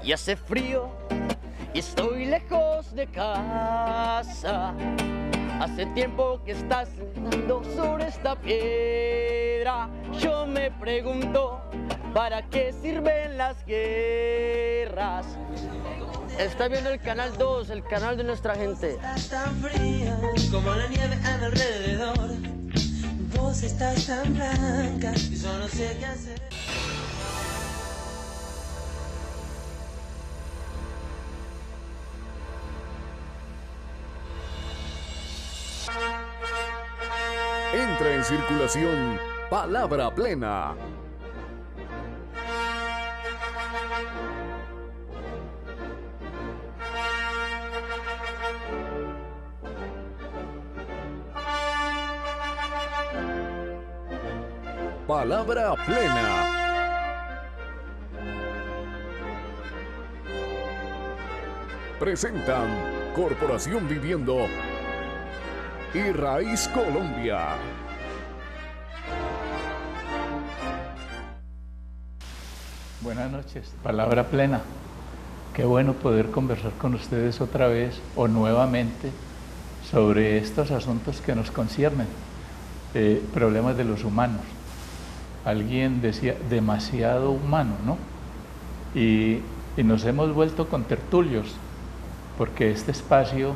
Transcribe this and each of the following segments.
y hace frío y estoy lejos de casa. Hace tiempo que estás sentando sobre esta piedra. Yo me pregunto, ¿para qué sirven las guerras? Está viendo el canal 2, el canal de nuestra gente. Estás tan fría como la nieve a mi alrededor. Vos estás tan blanca y yo no sé qué hacer. Entra en circulación Palabra Plena. Palabra Plena. Presentan Corporación Viviendo y Raíz Colombia. Buenas noches, Palabra Plena. Qué bueno poder conversar con ustedes otra vez o nuevamente sobre estos asuntos que nos conciernen, problemas de los humanos. Alguien decía, demasiado humano, ¿no? Y nos hemos vuelto contertulios, porque este espacio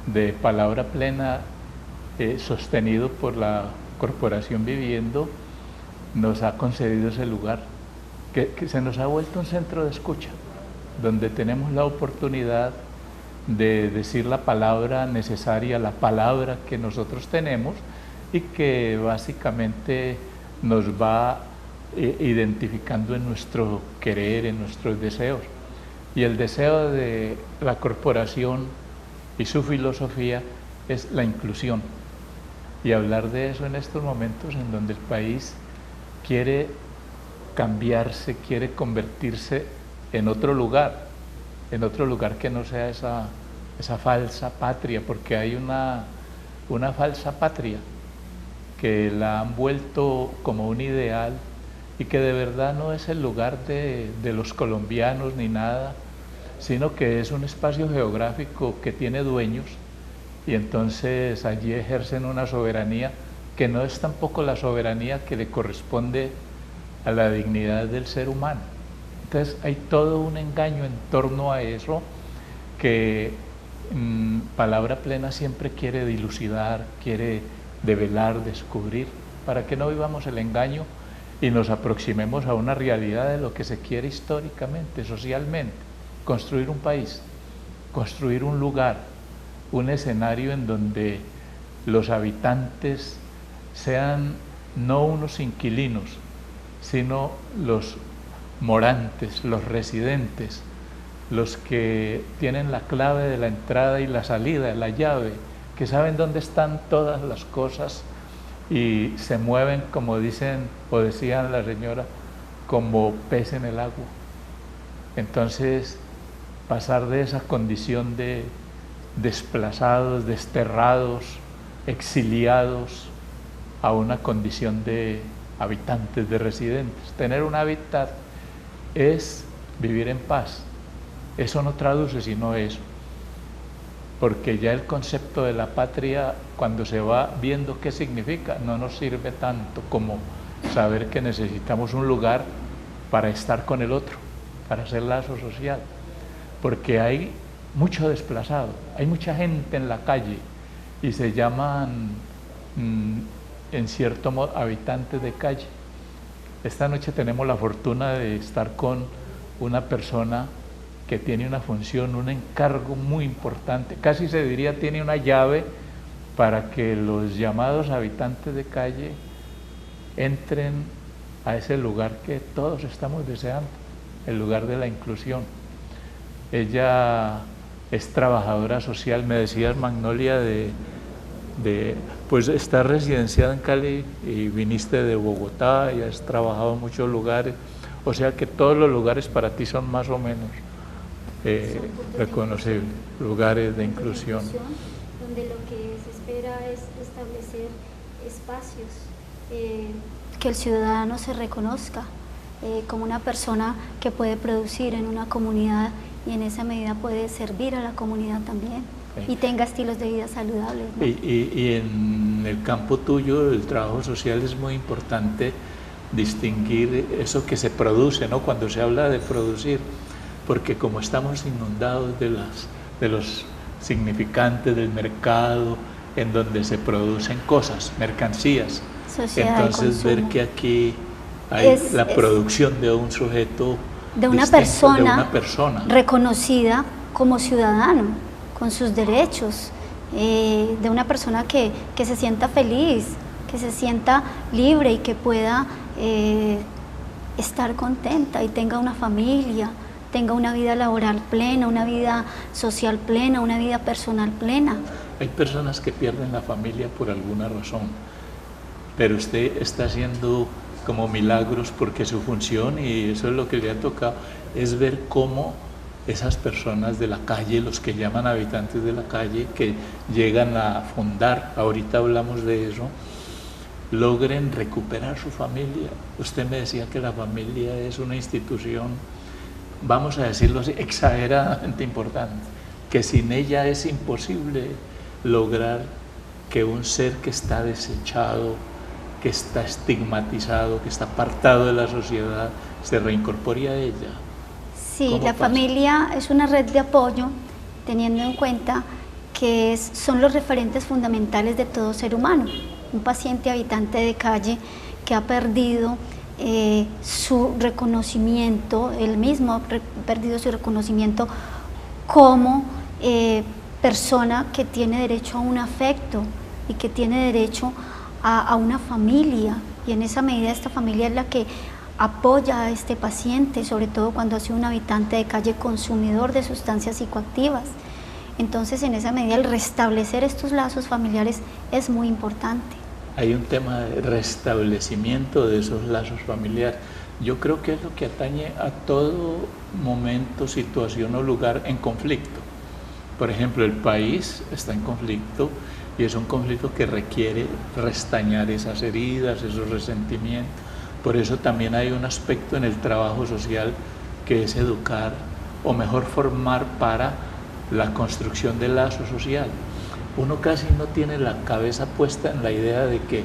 de Palabra Plena, sostenido por la Corporación Viviendo, nos ha concedido ese lugar, que se nos ha vuelto un centro de escucha, donde tenemos la oportunidad de decir la palabra necesaria, la palabra que nosotros tenemos y que básicamente nos va identificando en nuestro querer, en nuestros deseos. Y el deseo de la corporación y su filosofía es la inclusión. Y hablar de eso en estos momentos en donde el país quiere cambiarse, quiere convertirse en otro lugar que no sea esa falsa patria, porque hay una falsa patria que la han vuelto como un ideal y que de verdad no es el lugar de los colombianos ni nada, sino que es un espacio geográfico que tiene dueños y entonces allí ejercen una soberanía que no es tampoco la soberanía que le corresponde a la dignidad del ser humano. Entonces hay todo un engaño en torno a eso que Palabra Plena siempre quiere dilucidar, quiere develar, descubrir, para que no vivamos el engaño y nos aproximemos a una realidad de lo que se quiere históricamente, socialmente, construir un país, construir un lugar, un escenario en donde los habitantes sean no unos inquilinos, sino los morantes, los residentes, los que tienen la clave de la entrada y la salida, la llave, que saben dónde están todas las cosas y se mueven, como dicen o decían la señora, como pez en el agua. Entonces, pasar de esa condición de desplazados, desterrados, exiliados, a una condición de habitantes, de residentes. Tener un hábitat es vivir en paz. Eso no traduce sino eso, porque ya el concepto de la patria, cuando se va viendo qué significa, no nos sirve tanto como saber que necesitamos un lugar para estar con el otro, para hacer lazo social, porque hay mucho desplazado, hay mucha gente en la calle y se llaman en cierto modo habitantes de calle. Esta noche tenemos la fortuna de estar con una persona que tiene una función, un encargo muy importante, casi se diría tiene una llave para que los llamados habitantes de calle entren a ese lugar que todos estamos deseando, el lugar de la inclusión. Ella es trabajadora social, me decía Magnolia, pues estás residenciada en Cali y viniste de Bogotá y has trabajado en muchos lugares, o sea que todos los lugares para ti son más o menos reconocibles, lugares de inclusión. Donde lo que se espera es establecer espacios, que el ciudadano se reconozca, como una persona que puede producir en una comunidad y en esa medida puede servir a la comunidad también y tenga estilos de vida saludables, ¿no? Y en el campo tuyo, el trabajo social, es muy importante distinguir eso que se produce, ¿no? Cuando se habla de producir, porque como estamos inundados de los significantes del mercado, en donde se producen cosas, mercancías, Sociedad entonces de ver consumo. que aquí hay la producción de un sujeto de una distinto, de una persona reconocida como ciudadano, con sus derechos, de una persona que se sienta feliz, que se sienta libre y que pueda estar contenta y tenga una familia, tenga una vida laboral plena, una vida social plena, una vida personal plena. Hay personas que pierden la familia por alguna razón, pero usted está haciendo como milagros porque su función, y eso es lo que le ha tocado, es ver cómo esas personas de la calle, los que llaman habitantes de la calle, que llegan a fundar, ahorita hablamos de eso, logren recuperar su familia. Usted me decía que la familia es una institución, vamos a decirlo así, exageradamente importante, que sin ella es imposible lograr que un ser que está desechado, que está estigmatizado, que está apartado de la sociedad, se reincorpore a ella. Sí, la familia es una red de apoyo, teniendo en cuenta que son los referentes fundamentales de todo ser humano. Un paciente habitante de calle que ha perdido su reconocimiento, él mismo ha perdido su reconocimiento como persona que tiene derecho a un afecto y que tiene derecho a una familia, y en esa medida esta familia es la que apoya a este paciente, sobre todo cuando ha sido un habitante de calle consumidor de sustancias psicoactivas. Entonces, en esa medida, el restablecer estos lazos familiares es muy importante. Hay un tema de restablecimiento de esos lazos familiares. Yo creo que es lo que atañe a todo momento, situación o lugar en conflicto. Por ejemplo, el país está en conflicto y es un conflicto que requiere restañar esas heridas, esos resentimientos. Por eso también hay un aspecto en el trabajo social que es educar, o mejor formar para la construcción del lazo social. Uno casi no tiene la cabeza puesta en la idea de que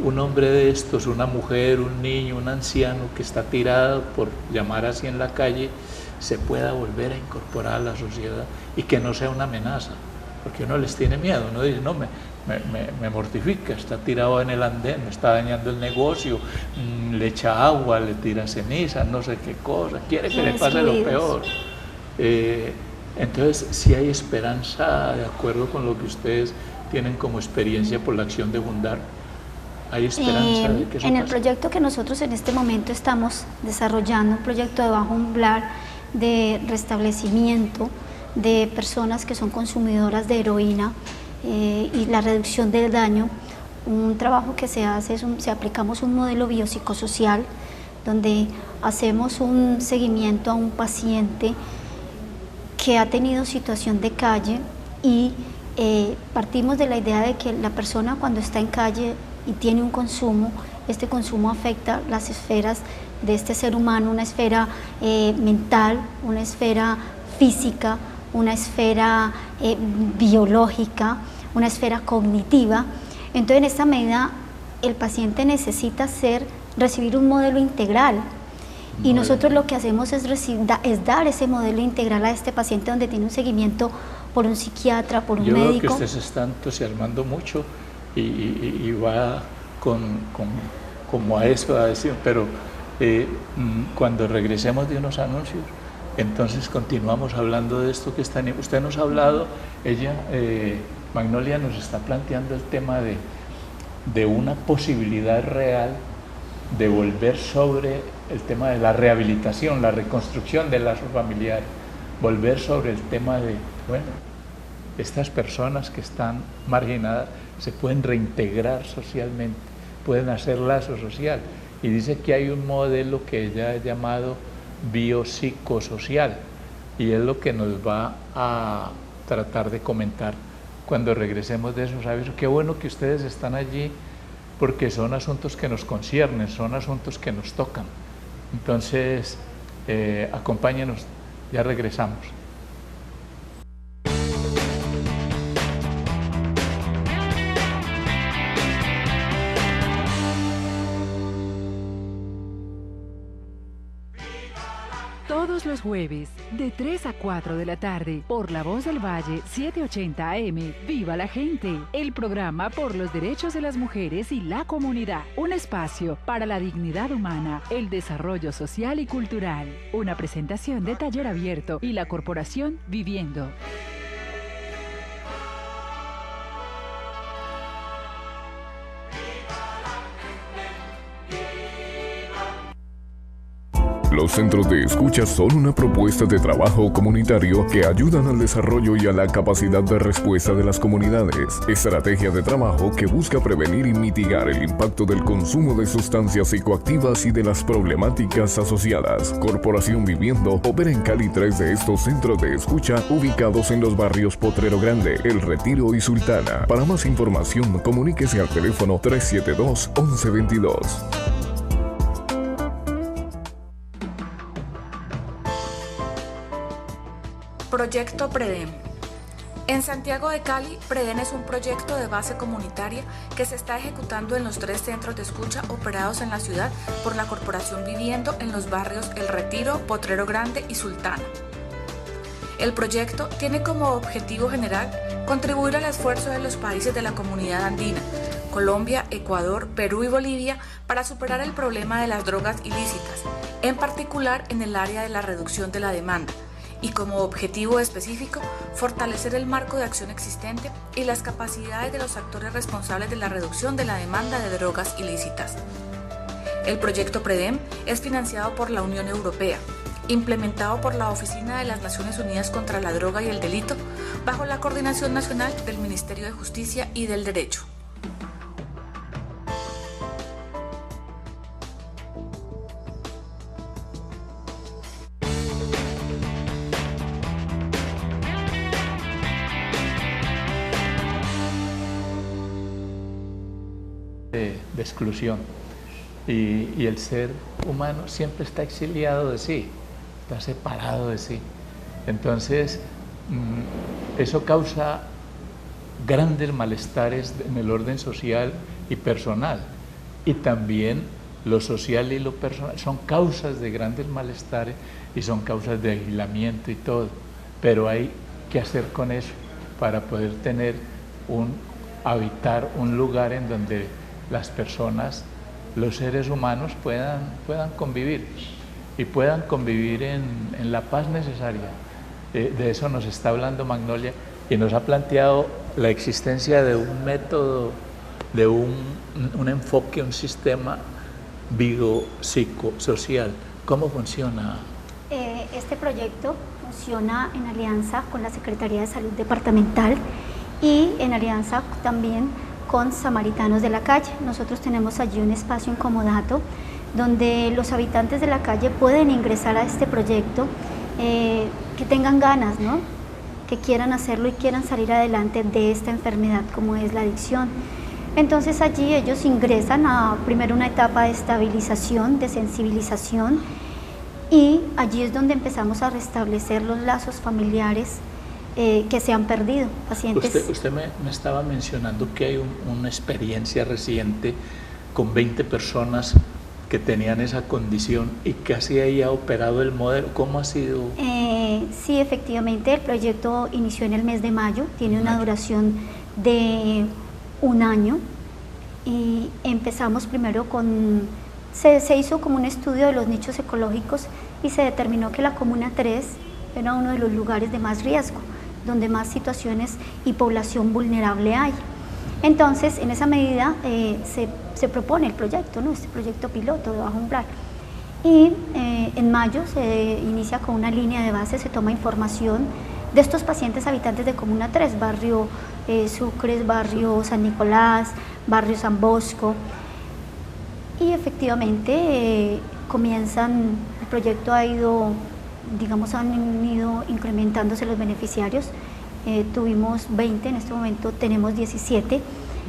un hombre de estos, una mujer, un niño, un anciano que está tirado, por llamar así, en la calle, se pueda volver a incorporar a la sociedad y que no sea una amenaza, porque uno les tiene miedo, uno dice, no, me mortifica, está tirado en el andén, me está dañando el negocio, le echa agua, le tira ceniza, no sé qué cosa, quiere que le pase lo peor. Entonces, sí hay esperanza, de acuerdo con lo que ustedes tienen como experiencia por la acción de Fundar, hay esperanza de que eso en pase. el proyecto que nosotros en este momento estamos desarrollando, un proyecto de bajo umbral de restablecimiento de personas que son consumidoras de heroína y la reducción del daño, un trabajo que se hace es aplicamos un modelo biopsicosocial donde hacemos un seguimiento a un paciente que ha tenido situación de calle y partimos de la idea de que la persona cuando está en calle y tiene un consumo, este consumo afecta las esferas de este ser humano, una esfera mental, una esfera física, una esfera biológica, una esfera cognitiva. Entonces, en esta medida, el paciente necesita recibir un modelo integral. Y nosotros lo que hacemos es dar ese modelo integral a este paciente, donde tiene un seguimiento por un psiquiatra, por un médico. Yo veo que usted se está entusiasmando mucho y va como a eso, a decir, pero cuando regresemos de unos anuncios, entonces continuamos hablando de esto que usted nos ha hablado. Magnolia nos está planteando el tema de una posibilidad real de volver sobre el tema de la rehabilitación, la reconstrucción del lazo familiar, volver sobre el tema de, bueno, estas personas que están marginadas se pueden reintegrar socialmente, pueden hacer lazo social. Y dice que hay un modelo que ella ha llamado biopsicosocial, y es lo que nos va a tratar de comentar cuando regresemos de esos avisos. Qué bueno que ustedes están allí, porque son asuntos que nos conciernen, son asuntos que nos tocan. Entonces, acompáñenos, ya regresamos. Todos los jueves, de 3 a 4 de la tarde, por La Voz del Valle 780 AM, Viva la Gente, el programa por los derechos de las mujeres y la comunidad. Un espacio para la dignidad humana, el desarrollo social y cultural. Una presentación de Taller Abierto y la Corporación Viviendo. Los centros de escucha son una propuesta de trabajo comunitario que ayudan al desarrollo y a la capacidad de respuesta de las comunidades. Estrategia de trabajo que busca prevenir y mitigar el impacto del consumo de sustancias psicoactivas y de las problemáticas asociadas. Corporación Viviendo opera en Cali 3 de estos centros de escucha ubicados en los barrios Potrero Grande, El Retiro y Sultana. Para más información, comuníquese al teléfono 372-1122. Proyecto PREDEM. En Santiago de Cali, PREDEM es un proyecto de base comunitaria que se está ejecutando en los 3 centros de escucha operados en la ciudad por la Corporación Viviendo en los barrios El Retiro, Potrero Grande y Sultana. El proyecto tiene como objetivo general contribuir al esfuerzo de los países de la comunidad andina, Colombia, Ecuador, Perú y Bolivia, para superar el problema de las drogas ilícitas, en particular en el área de la reducción de la demanda, y como objetivo específico, fortalecer el marco de acción existente y las capacidades de los actores responsables de la reducción de la demanda de drogas ilícitas. El proyecto PREDEM es financiado por la Unión Europea, implementado por la Oficina de las Naciones Unidas contra la Droga y el Delito, bajo la coordinación nacional del Ministerio de Justicia y del Derecho. De exclusión y el ser humano siempre está exiliado de sí, está separado de sí. Entonces eso causa grandes malestares en el orden social y personal, y también lo social y lo personal son causas de grandes malestares y son causas de aislamiento y todo, pero hay que hacer con eso para poder tener habitar un lugar en donde las personas, los seres humanos puedan convivir y puedan convivir en la paz necesaria. De eso nos está hablando Magnolia y nos ha planteado la existencia de un método, de un enfoque, un sistema biopsicosocial. ¿Cómo funciona? Este proyecto funciona en alianza con la Secretaría de Salud Departamental y en alianza también con Samaritanos de la Calle. Nosotros tenemos allí un espacio incomodato donde los habitantes de la calle pueden ingresar a este proyecto, que tengan ganas, ¿no? Que quieran hacerlo y quieran salir adelante de esta enfermedad como es la adicción. Entonces allí ellos ingresan a primero una etapa de estabilización, de sensibilización, y allí es donde empezamos a restablecer los lazos familiares que se han perdido. Pacientes. Usted me estaba mencionando que hay una experiencia reciente con 20 personas que tenían esa condición y que así ahí ha operado el modelo. ¿Cómo ha sido? Sí, efectivamente, el proyecto inició en el mes de mayo, tiene una duración de 1 año y empezamos primero con... Se hizo como un estudio de los nichos ecológicos y se determinó que la Comuna 3 era uno de los lugares de más riesgo, donde más situaciones y población vulnerable hay. Entonces, en esa medida se propone el proyecto, ¿no? Este proyecto piloto de bajo umbral. Y en mayo se inicia con una línea de base, se toma información de estos pacientes habitantes de Comuna 3, barrio Sucres, barrio San Nicolás, barrio San Bosco. Y efectivamente el proyecto ha ido, digamos, han ido incrementándose los beneficiarios. Tuvimos 20, en este momento tenemos 17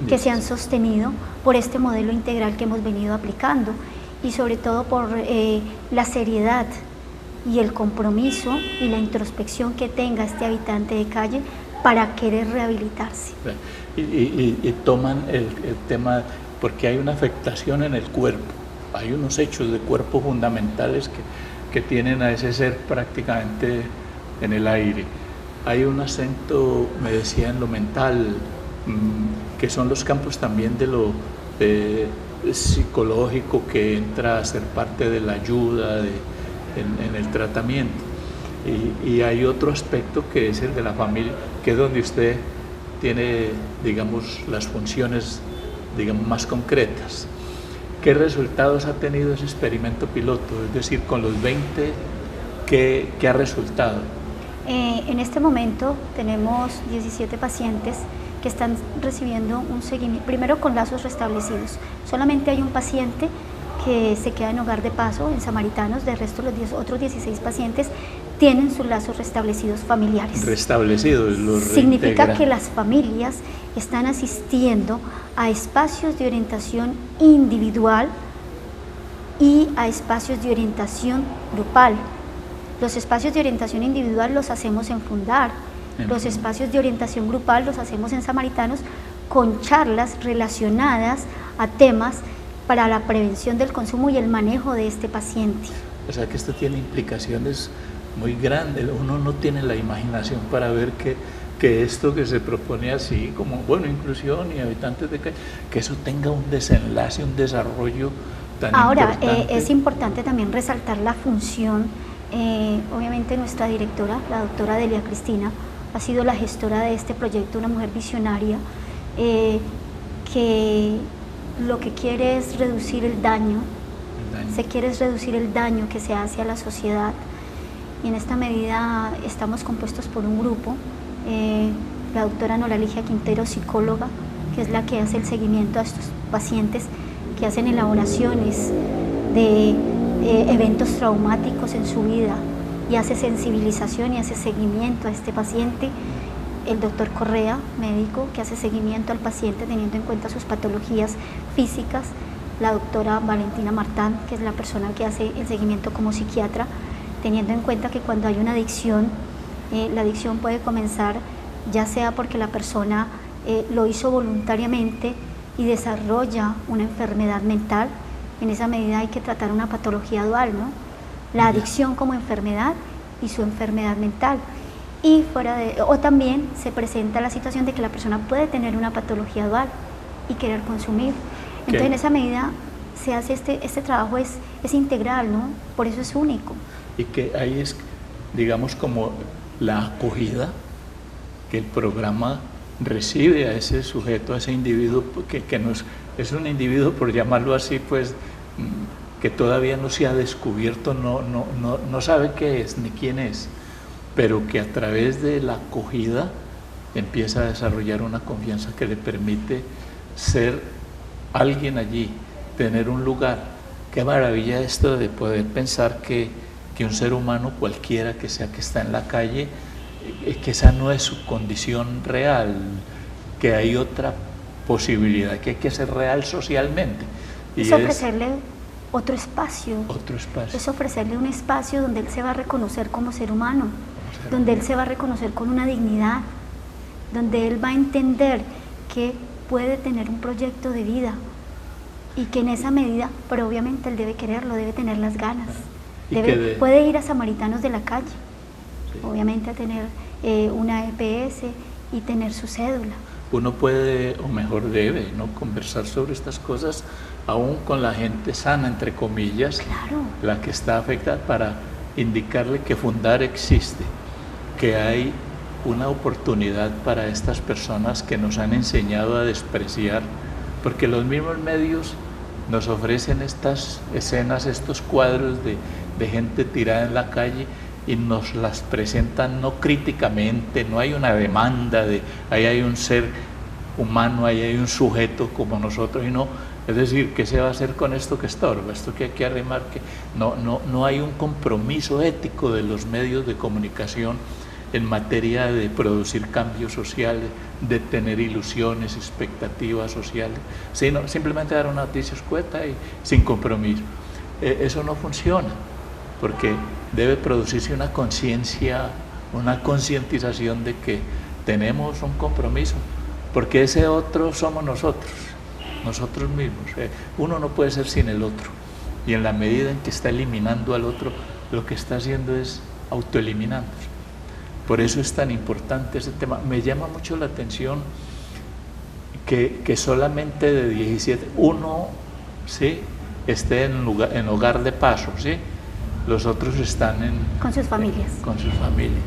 que se han sostenido por este modelo integral que hemos venido aplicando. y sobre todo por la seriedad y el compromiso y la introspección que tenga este habitante de calle para querer rehabilitarse. Y toman el tema, porque hay una afectación en el cuerpo, hay unos hechos de cuerpo fundamentales que tienen a ese ser prácticamente en el aire. Hay un acento, me decía, en lo mental, que son los campos también de lo psicológico, que entra a ser parte de la ayuda en el tratamiento. Y hay otro aspecto que es el de la familia, que es donde usted tiene, digamos, las funciones, digamos, más concretas. ¿Qué resultados ha tenido ese experimento piloto? Es decir, con los 20, ¿qué ha resultado? En este momento tenemos 17 pacientes que están recibiendo un seguimiento, primero con lazos restablecidos. Solamente hay un paciente que se queda en hogar de paso, en Samaritanos. De resto, los otros 16 pacientes tienen sus lazos restablecidos familiares. Restablecidos, los significa que las familias están asistiendo a espacios de orientación individual y a espacios de orientación grupal. Los espacios de orientación individual los hacemos en Fundar, los espacios de orientación grupal los hacemos en Samaritanos, con charlas relacionadas a temas para la prevención del consumo y el manejo de este paciente. O sea que esto tiene implicaciones muy grandes. Uno no tiene la imaginación para ver que esto que se propone así, como, bueno, inclusión y habitantes de calle, que eso tenga un desenlace, un desarrollo tan importante. Ahora, es importante también resaltar la función. Obviamente nuestra directora, la doctora Delia Cristina, ha sido la gestora de este proyecto, una mujer visionaria, que lo que quiere es reducir el daño, se quiere reducir el daño que se hace a la sociedad, y en esta medida estamos compuestos por un grupo, la doctora Noraligia Quintero, psicóloga, que es la que hace el seguimiento a estos pacientes que hacen elaboraciones de eventos traumáticos en su vida y hace sensibilización y hace seguimiento a este paciente. El doctor Correa, médico, que hace seguimiento al paciente teniendo en cuenta sus patologías físicas. La doctora Valentina Martán, que es la persona que hace el seguimiento como psiquiatra, teniendo en cuenta que cuando hay una adicción, la adicción puede comenzar ya sea porque la persona lo hizo voluntariamente y desarrolla una enfermedad mental. En esa medida hay que tratar una patología dual, ¿no? La adicción como enfermedad y su enfermedad mental. Y o también se presenta la situación de que la persona puede tener una patología dual y querer consumir. Entonces, en esa medida se hace este trabajo es integral, ¿no? Por eso es único. Y que ahí es, digamos, como la acogida que el programa recibe a ese sujeto, a ese individuo, que no es un individuo, por llamarlo así, pues, que todavía no se ha descubierto, no sabe qué es ni quién es, pero que a través de la acogida empieza a desarrollar una confianza que le permite ser alguien allí, tener un lugar. Qué maravilla esto de poder pensar que un ser humano cualquiera que sea que está en la calle, que esa no es su condición real, que hay otra posibilidad, que hay que ser real socialmente. Es ofrecerle otro espacio. Otro espacio. Es ofrecerle un espacio donde él se va a reconocer como ser humano, donde él se va a reconocer con una dignidad, donde él va a entender que puede tener un proyecto de vida y que en esa medida, pero obviamente él debe quererlo, debe tener las ganas. Puede ir a Samaritanos de la calle, sí, obviamente a tener una EPS y tener su cédula. Uno puede, o mejor debe, ¿no?, conversar sobre estas cosas aún con la gente sana, entre comillas, claro, la que está afectada, para indicarle que Fundar existe, que hay una oportunidad para estas personas que nos han enseñado a despreciar, porque los mismos medios nos ofrecen estas escenas, estos cuadros de gente tirada en la calle, y nos las presentan no críticamente, no hay una demanda de ahí hay un ser humano, ahí hay un sujeto como nosotros, y no, es decir, ¿qué se va a hacer con esto que estorba? Esto que hay que arrimar, que no hay un compromiso ético de los medios de comunicación en materia de producir cambios sociales, de tener ilusiones, expectativas sociales, sino simplemente dar una noticia escueta y sin compromiso. eso no funciona, porque debe producirse una conciencia, una concientización de que tenemos un compromiso, porque ese otro somos nosotros mismos. Uno no puede ser sin el otro, y en la medida en que está eliminando al otro, lo que está haciendo es autoeliminándose. Por eso es tan importante ese tema. Me llama mucho la atención que solamente de 17, uno, ¿sí?, esté en hogar de paso, ¿sí? Los otros están con sus familias. Con sus familias.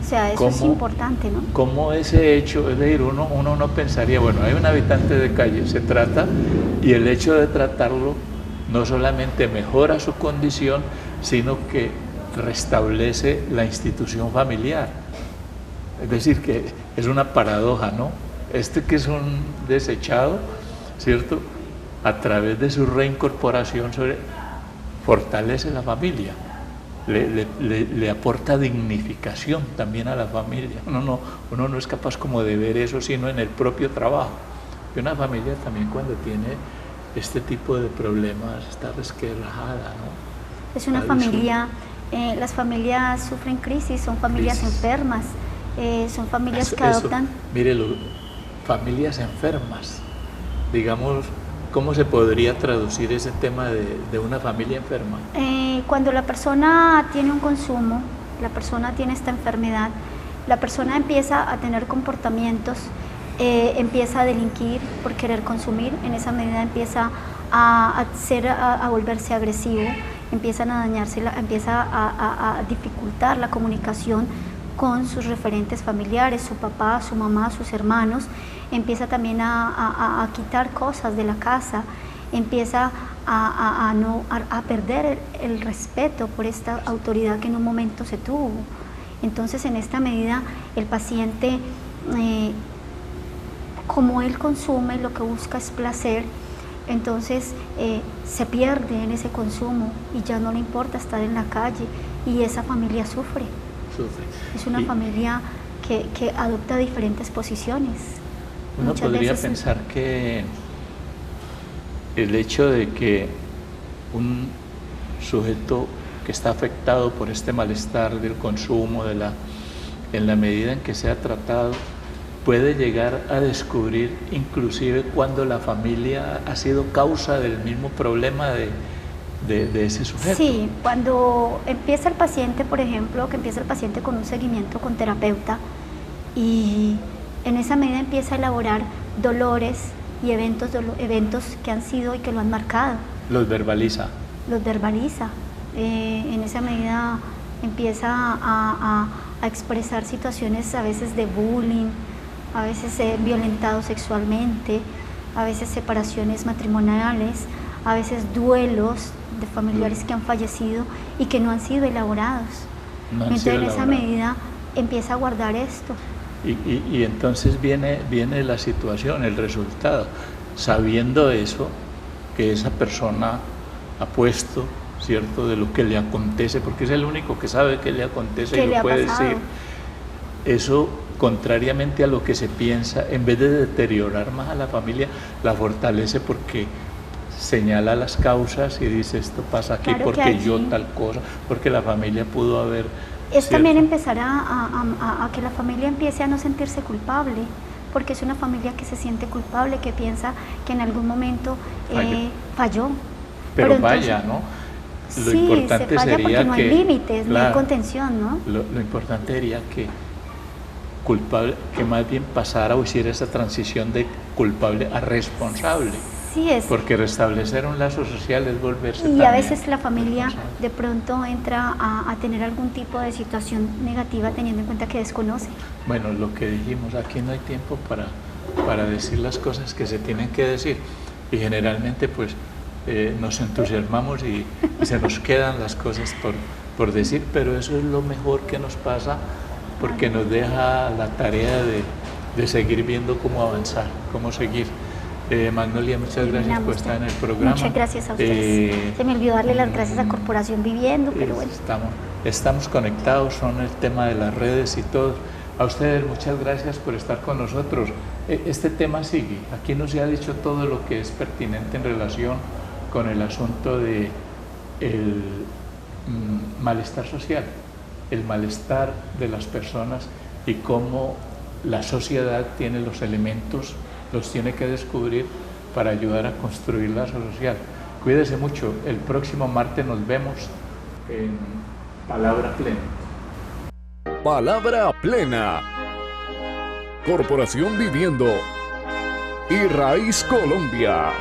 O sea, eso es importante, ¿no? Como ese hecho, es decir, uno no pensaría, bueno, hay un habitante de calle, se trata, y el hecho de tratarlo no solamente mejora su condición, sino que restablece la institución familiar. Es decir, que es una paradoja, ¿no? Que es un desechado, ¿cierto?, a través de su reincorporación fortalece la familia, le aporta dignificación también a la familia. Uno no es capaz como de ver eso sino en el propio trabajo. Y una familia también, cuando tiene este tipo de problemas, está resquebrajada, ¿no? Es una familia, las familias sufren crisis, son familias enfermas, son familias que adoptan... Mire, familias enfermas, digamos. ¿Cómo se podría traducir ese tema de una familia enferma? Cuando la persona tiene un consumo, la persona tiene esta enfermedad, la persona empieza a tener comportamientos, empieza a delinquir por querer consumir, en esa medida empieza a volverse agresivo, empiezan a dañarse, empieza a dificultar la comunicación con sus referentes familiares, su papá, su mamá, sus hermanos, empieza también a quitar cosas de la casa, empieza a perder el respeto por esta autoridad que en un momento se tuvo. Entonces, en esta medida, el paciente, como él consume, lo que busca es placer, entonces se pierde en ese consumo y ya no le importa estar en la calle, y esa familia sufre. Es una familia que adopta diferentes posiciones. Uno podría pensar que el hecho de que un sujeto que está afectado por este malestar del consumo, en la medida en que sea tratado, puede llegar a descubrir inclusive cuando la familia ha sido causa del mismo problema de ese sujeto. Sí, cuando empieza el paciente, por ejemplo, que empieza el paciente con un seguimiento con terapeuta, y en esa medida empieza a elaborar dolores y eventos que han sido y que lo han marcado. Los verbaliza. Los verbaliza. En esa medida empieza a expresar situaciones a veces de bullying, a veces violentado sexualmente, a veces separaciones matrimoniales, a veces duelos de familiares que han fallecido y que no han sido elaborados. Entonces, en esa medida empieza a guardar esto. Y entonces viene la situación, el resultado, sabiendo eso, que esa persona ha puesto, ¿cierto?, de lo que le acontece, porque es el único que sabe qué le acontece y lo puede decir. Eso, contrariamente a lo que se piensa, en vez de deteriorar más a la familia, la fortalece, porque señala las causas y dice: esto pasa aquí, claro, porque yo tal cosa, porque la familia pudo haber... Es también empezar a que la familia empiece a no sentirse culpable, porque es una familia que se siente culpable, que piensa que en algún momento falló. Pero vaya, ¿no? Lo sí, importante se falla sería porque no hay límites, no hay contención, ¿no? Lo importante sería que culpable, que más bien pasara o hiciera esa transición de culpable a responsable. Sí es. Porque restablecer un lazo social es volverse y a veces la familia de pronto entra a tener algún tipo de situación negativa teniendo en cuenta que desconoce. Bueno, lo que dijimos, aquí no hay tiempo para decir las cosas que se tienen que decir, y generalmente pues nos entusiasmamos y se nos quedan las cosas por decir, pero eso es lo mejor que nos pasa, porque nos deja la tarea de seguir viendo cómo avanzar, cómo seguir. Magnolia, muchas gracias por estar en el programa. Muchas gracias a ustedes. Se me olvidó darle las gracias a Corporación Viviendo, pero bueno. Estamos conectados, son el tema de las redes y todo. A ustedes muchas gracias por estar con nosotros. Este tema sigue. Aquí no se ha dicho todo lo que es pertinente en relación con el asunto de el malestar social, el malestar de las personas y cómo la sociedad tiene los elementos, los tiene que descubrir para ayudar a construir la social. Cuídese mucho, el próximo martes nos vemos en Palabra Plena. Palabra Plena. Corporación Viviendo y Raíz Colombia.